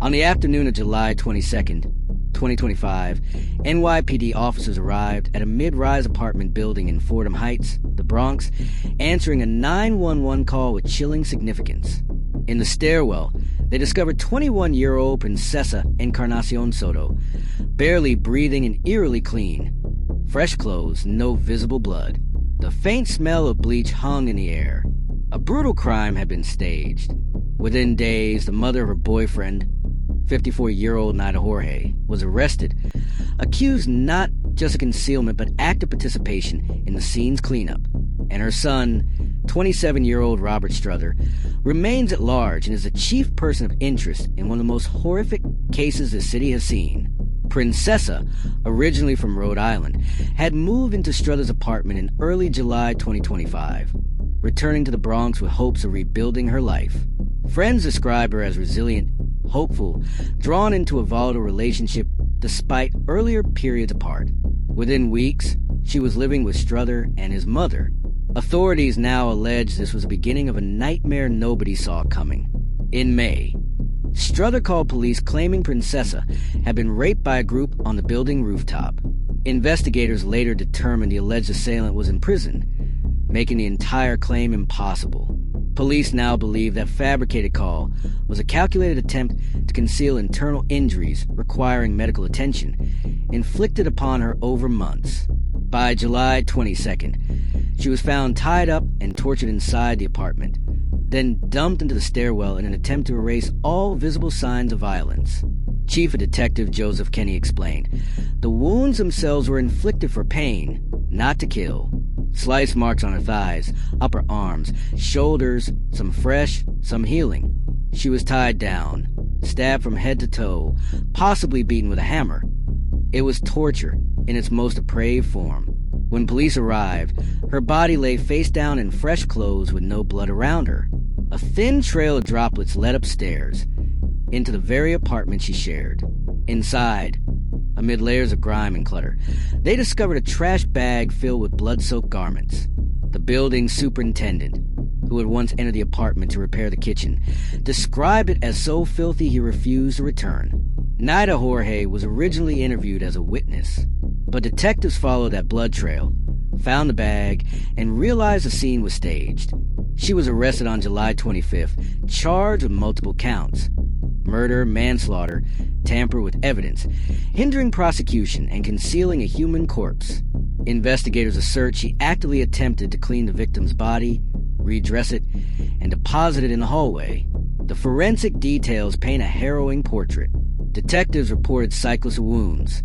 On the afternoon of July 22nd, 2025, NYPD officers arrived at a mid-rise apartment building in Fordham Heights, the Bronx, answering a 911 call with chilling significance. In the stairwell, they discovered 21-year-old Princesa Encarnacion-Soto, barely breathing and eerily clean. Fresh clothes, no visible blood. The faint smell of bleach hung in the air. A brutal crime had been staged. Within days, the mother of her boyfriend, 54-year-old Nida Jorge, was arrested, accused not just of concealment but active participation in the scene's cleanup. And her son, 27-year-old Robert Strother, remains at large and is the chief person of interest in one of the most horrific cases the city has seen. Princesa, originally from Rhode Island, had moved into Strother's apartment in early July 2025, returning to the Bronx with hopes of rebuilding her life. Friends describe her as resilient, hopeful, drawn into a volatile relationship despite earlier periods apart. Within weeks, she was living with Strother and his mother. Authorities now allege this was the beginning of a nightmare nobody saw coming. In May, Strother called police claiming Princesa had been raped by a group on the building rooftop. Investigators later determined the alleged assailant was in prison, making the entire claim impossible. Police now believe that fabricated call was a calculated attempt to conceal internal injuries requiring medical attention, inflicted upon her over months. By July 22nd, she was found tied up and tortured inside the apartment, then dumped into the stairwell in an attempt to erase all visible signs of violence. Chief of Detective Joseph Kenny explained, the wounds themselves were inflicted for pain, not to kill. Slice marks on her thighs, upper arms, shoulders, some fresh, some healing. She was tied down, stabbed from head to toe, possibly beaten with a hammer. It was torture in its most depraved form. When police arrived, her body lay face down in fresh clothes with no blood around her. A thin trail of droplets led upstairs, into the very apartment she shared. Inside, amid layers of grime and clutter, they discovered a trash bag filled with blood-soaked garments. The building superintendent, who had once entered the apartment to repair the kitchen, described it as so filthy he refused to return. Nida Jorge was originally interviewed as a witness, but detectives followed that blood trail, found the bag, and realized the scene was staged. She was arrested on July 25th, charged with multiple counts: murder, manslaughter, tamper with evidence, hindering prosecution, and concealing a human corpse. Investigators assert she actively attempted to clean the victim's body, redress it, and deposit it in the hallway. The forensic details paint a harrowing portrait. Detectives reported cycles of wounds,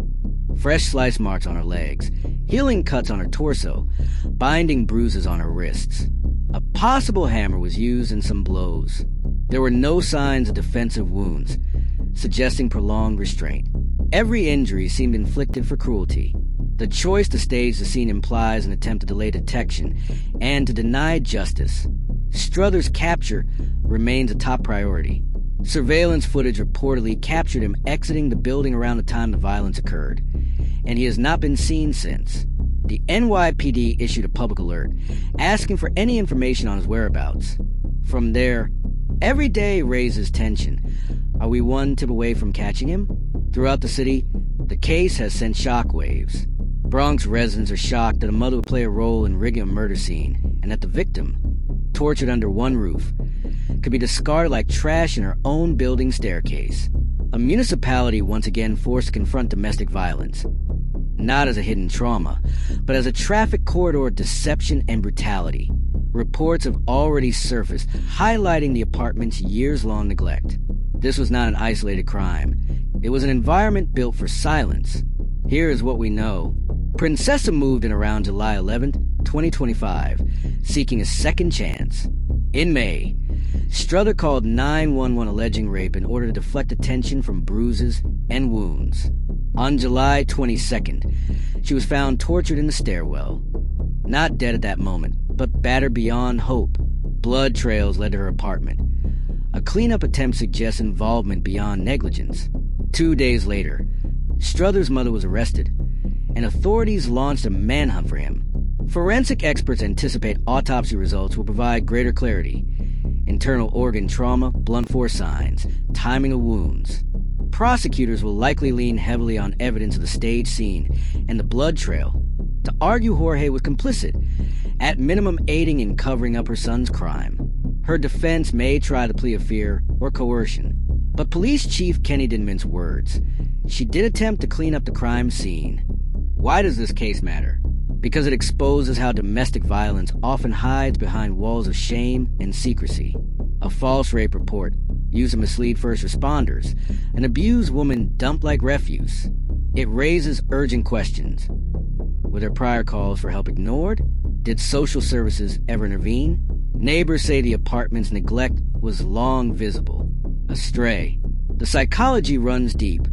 fresh slice marks on her legs, healing cuts on her torso, binding bruises on her wrists. A possible hammer was used in some blows. There were no signs of defensive wounds, suggesting prolonged restraint. Every injury seemed inflicted for cruelty. The choice to stage the scene implies an attempt to delay detection and to deny justice. Strother's capture remains a top priority. Surveillance footage reportedly captured him exiting the building around the time the violence occurred, and he has not been seen since. The NYPD issued a public alert, asking for any information on his whereabouts. From there, every day raises tension. Are we one tip away from catching him? Throughout the city, the case has sent shockwaves. Bronx residents are shocked that a mother would play a role in rigging a murder scene, and that the victim, tortured under one roof, could be discarded like trash in her own building staircase. A municipality once again forced to confront domestic violence, not as a hidden trauma, but as a traffic corridor of deception and brutality. Reports have already surfaced, highlighting the apartment's years-long neglect. This was not an isolated crime. It was an environment built for silence. Here is what we know. Princesa moved in around July 11th, 2025, seeking a second chance. In May, Strother called 911 alleging rape in order to deflect attention from bruises and wounds. On July 22nd, she was found tortured in the stairwell. Not dead at that moment, but battered beyond hope. Blood trails led to her apartment. A cleanup attempt suggests involvement beyond negligence. 2 days later, Strother's mother was arrested, and authorities launched a manhunt for him. Forensic experts anticipate autopsy results will provide greater clarity, internal organ trauma, blunt force signs, timing of wounds. Prosecutors will likely lean heavily on evidence of the stage scene and the blood trail to argue Jorge was complicit, at minimum aiding in covering up her son's crime. Her defense may try the plea of fear or coercion, but Police Chief Kenny didn't mince words. She did attempt to clean up the crime scene. Why does this case matter? Because it exposes how domestic violence often hides behind walls of shame and secrecy. A false rape report used to mislead first responders, an abused woman dumped like refuse. It raises urgent questions. Were there prior calls for help ignored? Did social services ever intervene? Neighbors say the apartment's neglect was long visible. Astray. The psychology runs deep.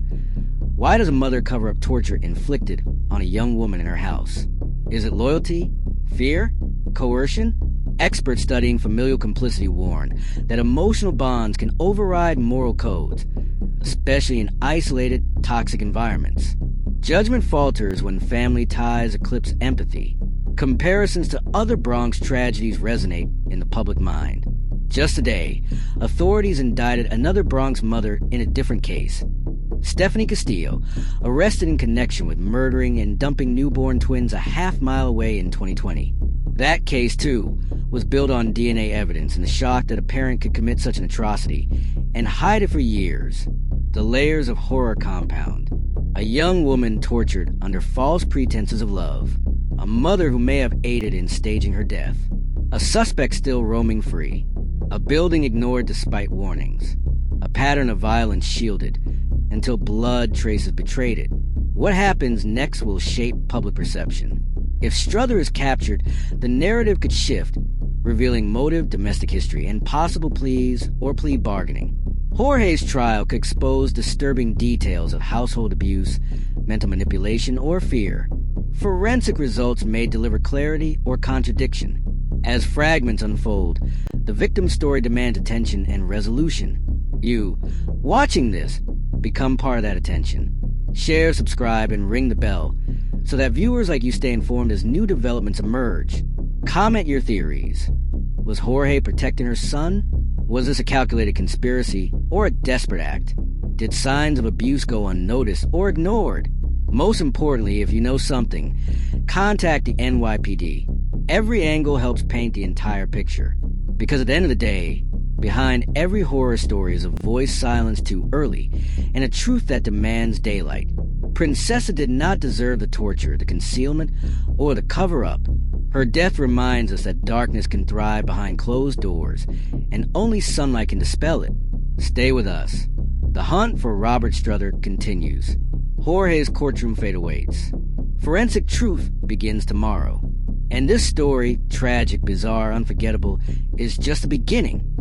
Why does a mother cover up torture inflicted on a young woman in her house? Is it loyalty? Fear? Coercion? Experts studying familial complicity warn that emotional bonds can override moral codes, especially in isolated, toxic environments. Judgment falters when family ties eclipse empathy. Comparisons to other Bronx tragedies resonate in the public mind. Just today, authorities indicted another Bronx mother in a different case. Stephanie Castillo, arrested in connection with murdering and dumping newborn twins a half-mile away in 2020. That case, too, was built on DNA evidence and the shock that a parent could commit such an atrocity and hide it for years. The layers of horror compound. A young woman tortured under false pretenses of love. A mother who may have aided in staging her death. A suspect still roaming free. A building ignored despite warnings. A pattern of violence shielded until blood traces betrayed it. What happens next will shape public perception. If Struther is captured, the narrative could shift, revealing motive, domestic history, and possible pleas or plea bargaining. Jorge's trial could expose disturbing details of household abuse, mental manipulation, or fear. Forensic results may deliver clarity or contradiction. As fragments unfold, the victim's story demands attention and resolution. You, watching this, become part of that attention. Share, subscribe, and ring the bell so that viewers like you stay informed as new developments emerge. Comment your theories. Was Jorge protecting her son? Was this a calculated conspiracy or a desperate act? Did signs of abuse go unnoticed or ignored? Most importantly, if you know something, contact the NYPD. Every angle helps paint the entire picture. Because at the end of the day, behind every horror story is a voice silenced too early and a truth that demands daylight. Princesa did not deserve the torture, the concealment, or the cover-up. Her death reminds us that darkness can thrive behind closed doors, and only sunlight can dispel it. Stay with us. The hunt for Robert Struther continues. Jorge's courtroom fate awaits. Forensic truth begins tomorrow. And this story, tragic, bizarre, unforgettable, is just the beginning.